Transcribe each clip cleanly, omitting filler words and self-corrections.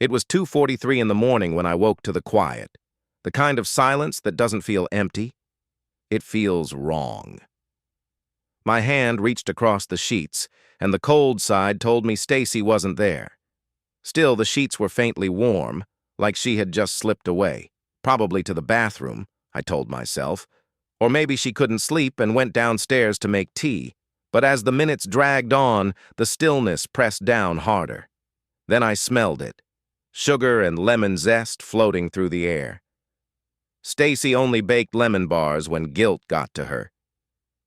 It was 2:43 in the morning when I woke to the quiet, the kind of silence that doesn't feel empty. It feels wrong. My hand reached across the sheets, and the cold side told me Stacy wasn't there. Still, the sheets were faintly warm, like she had just slipped away, probably to the bathroom, I told myself. Or maybe she couldn't sleep and went downstairs to make tea. But as the minutes dragged on, the stillness pressed down harder. Then I smelled it. Sugar and lemon zest floating through the air. Stacy only baked lemon bars when guilt got to her.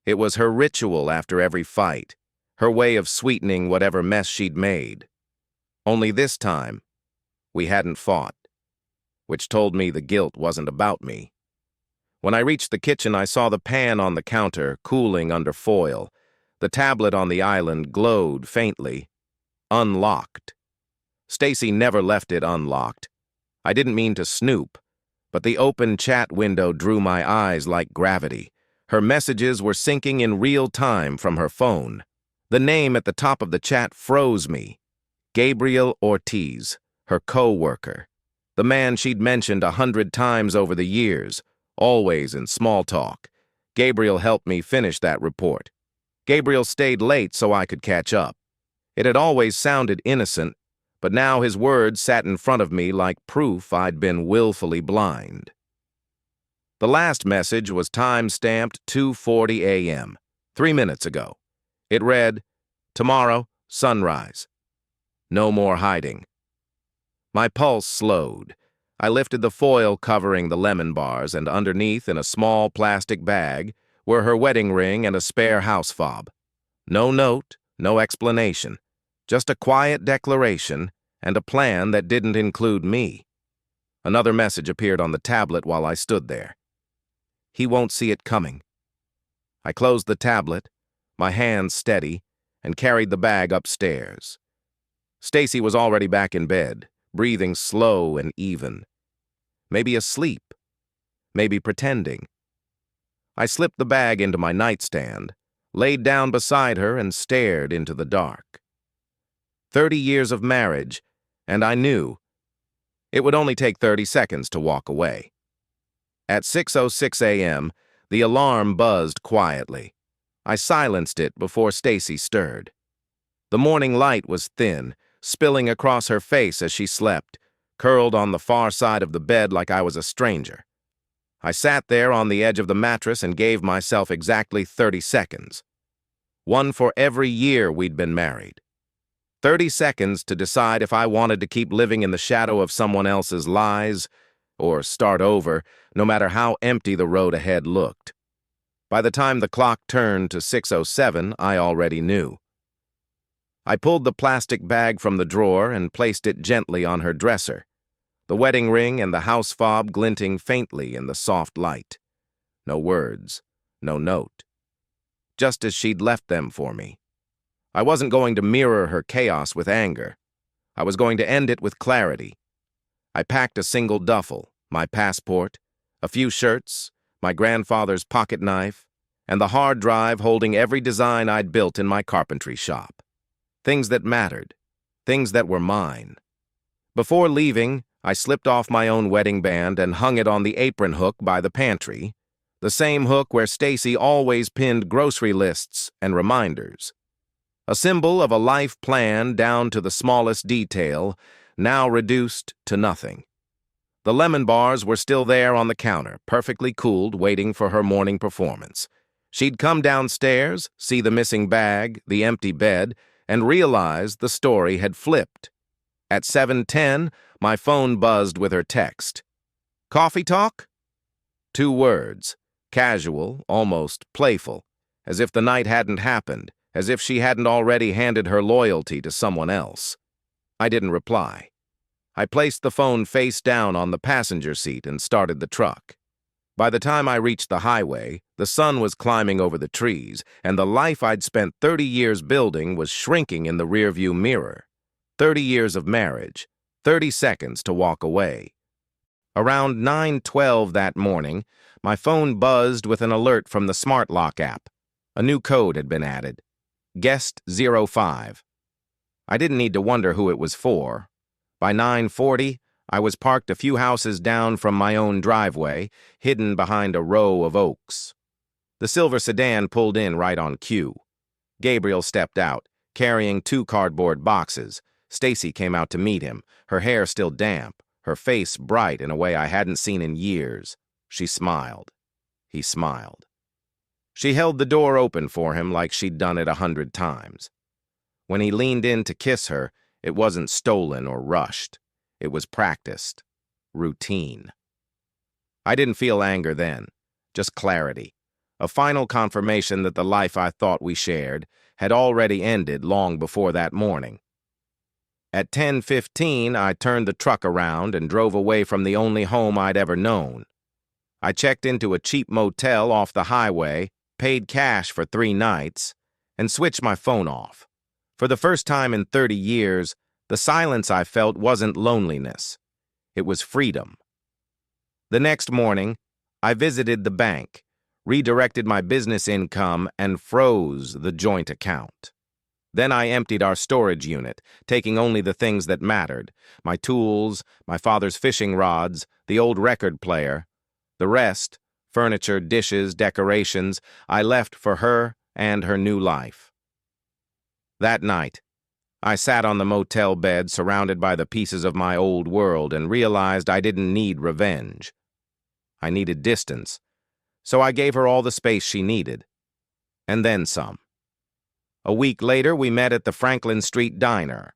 It was her ritual after every fight, her way of sweetening whatever mess she'd made. Only this time, we hadn't fought, which told me the guilt wasn't about me. When I reached the kitchen, I saw the pan on the counter, cooling under foil. The tablet on the island glowed faintly. Unlocked. Stacy never left it unlocked. I didn't mean to snoop, but the open chat window drew my eyes like gravity. Her messages were syncing in real time from her phone. The name at the top of the chat froze me. Gabriel Ortiz, her co-worker. The man she'd mentioned 100 times over the years, always in small talk. Gabriel helped me finish that report. Gabriel stayed late so I could catch up. It had always sounded innocent, but now his words sat in front of me like proof I'd been willfully blind. The last message was time-stamped 2:40 a.m., 3 minutes ago. It read, "Tomorrow, sunrise. No more hiding." My pulse slowed. I lifted the foil covering the lemon bars, and underneath, in a small plastic bag, were her wedding ring and a spare house fob. No note, no explanation, just a quiet declaration and a plan that didn't include me. Another message appeared on the tablet while I stood there. "He won't see it coming." I closed the tablet, my hands steady, and carried the bag upstairs. Stacy was already back in bed, breathing slow and even. Maybe asleep. Maybe pretending. I slipped the bag into my nightstand, laid down beside her, and stared into the dark. 30 years of marriage, and I knew it would only take 30 seconds to walk away. At 6:06 a.m., the alarm buzzed quietly. I silenced it before Stacy stirred. The morning light was thin, spilling across her face as she slept, curled on the far side of the bed like I was a stranger. I sat there on the edge of the mattress and gave myself exactly 30 seconds. One for every year we'd been married. 30 seconds to decide if I wanted to keep living in the shadow of someone else's lies, or start over, no matter how empty the road ahead looked. By the time the clock turned to 6:07, I already knew. I pulled the plastic bag from the drawer and placed it gently on her dresser, the wedding ring and the house fob glinting faintly in the soft light. No words, no note. Just as she'd left them for me. I wasn't going to mirror her chaos with anger. I was going to end it with clarity. I packed a single duffel, my passport, a few shirts, my grandfather's pocket knife, and the hard drive holding every design I'd built in my carpentry shop. Things that mattered, things that were mine. Before leaving, I slipped off my own wedding band and hung it on the apron hook by the pantry, the same hook where Stacy always pinned grocery lists and reminders. A symbol of a life plan down to the smallest detail, now reduced to nothing. The lemon bars were still there on the counter, perfectly cooled, waiting for her morning performance. She'd come downstairs, see the missing bag, the empty bed, and realize the story had flipped. At 7:10, my phone buzzed with her text. "Coffee talk?" 2 words, casual, almost playful, as if the night hadn't happened, as if she hadn't already handed her loyalty to someone else. I didn't reply. I placed the phone face down on the passenger seat and started the truck. By the time I reached the highway, the sun was climbing over the trees, and the life I'd spent 30 years building was shrinking in the rearview mirror. 30 years of marriage, 30 seconds to walk away. Around 9:12 that morning, my phone buzzed with an alert from the Smart Lock app. A new code had been added. Guest 05. I didn't need to wonder who it was for. By 9:40, I was parked a few houses down from my own driveway, hidden behind a row of oaks. The silver sedan pulled in right on cue. Gabriel stepped out, carrying 2 cardboard boxes. Stacy came out to meet him, her hair still damp, her face bright in a way I hadn't seen in years. She smiled. He smiled. She held the door open for him like she'd done it 100 times. When he leaned in to kiss her, it wasn't stolen or rushed. It was practiced. Routine. I didn't feel anger then, just clarity. A final confirmation that the life I thought we shared had already ended long before that morning. At 10:15, I turned the truck around and drove away from the only home I'd ever known. I checked into a cheap motel off the highway, paid cash for 3 nights, and switched my phone off. For the first time in 30 years, the silence I felt wasn't loneliness. It was freedom. The next morning, I visited the bank, redirected my business income, and froze the joint account. Then I emptied our storage unit, taking only the things that mattered: my tools, my father's fishing rods, the old record player. The rest, furniture, dishes, decorations, I left for her and her new life. That night, I sat on the motel bed surrounded by the pieces of my old world and realized I didn't need revenge. I needed distance, so I gave her all the space she needed, and then some. A week later, we met at the Franklin Street Diner.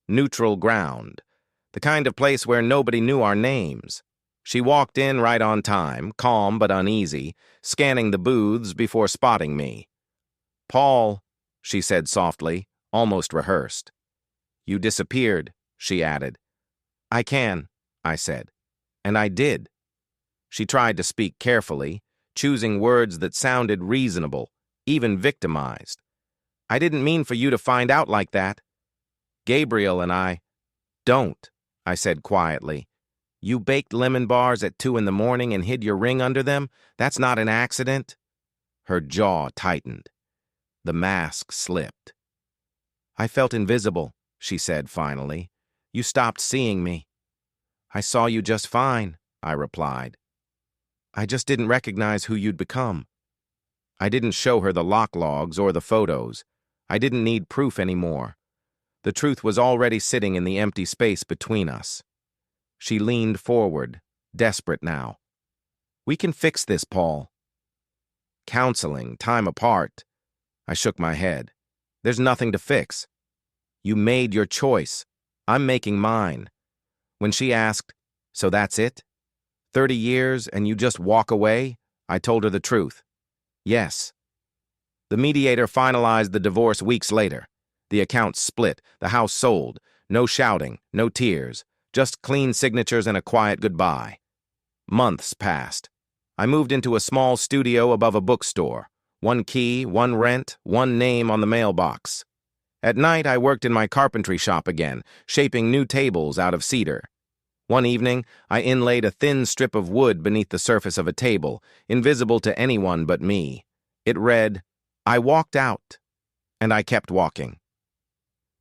Neutral ground, the kind of place where nobody knew our names. She walked in right on time, calm but uneasy, scanning the booths before spotting me. "Paul," she said softly, almost rehearsed. "You disappeared," she added. "I can," I said. And I did. She tried to speak carefully, choosing words that sounded reasonable, even victimized. "I didn't mean for you to find out like that. Gabriel and I—" "Don't," I said quietly. "You baked lemon bars at 2 in the morning and hid your ring under them? That's not an accident." Her jaw tightened. The mask slipped. "I felt invisible," she said finally. "You stopped seeing me." "I saw you just fine," I replied. "I just didn't recognize who you'd become." I didn't show her the lock logs or the photos. I didn't need proof anymore. The truth was already sitting in the empty space between us. She leaned forward, desperate now. "We can fix this, Paul." "Counseling, time apart." I shook my head. "There's nothing to fix. You made your choice. I'm making mine." When she asked, "So that's it? 30 years and you just walk away?" I told her the truth. Yes. The mediator finalized the divorce weeks later. The accounts split, the house sold. No shouting, no tears, just clean signatures and a quiet goodbye. Months passed. I moved into a small studio above a bookstore. 1 key, 1 rent, 1 name on the mailbox. At night, I worked in my carpentry shop again, shaping new tables out of cedar. One evening, I inlaid a thin strip of wood beneath the surface of a table, invisible to anyone but me. It read, "I walked out," and I kept walking.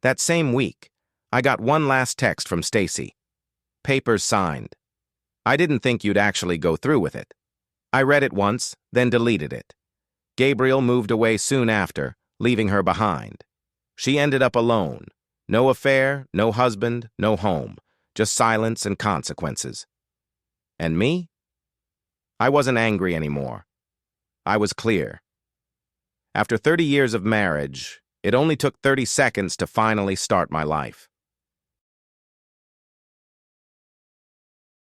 That same week, I got one last text from Stacy. "Papers signed. I didn't think you'd actually go through with it." I read it once, then deleted it. Gabriel moved away soon after, leaving her behind. She ended up alone. No affair, no husband, no home. Just silence and consequences. And me? I wasn't angry anymore. I was clear. After 30 years of marriage, it only took 30 seconds to finally start my life.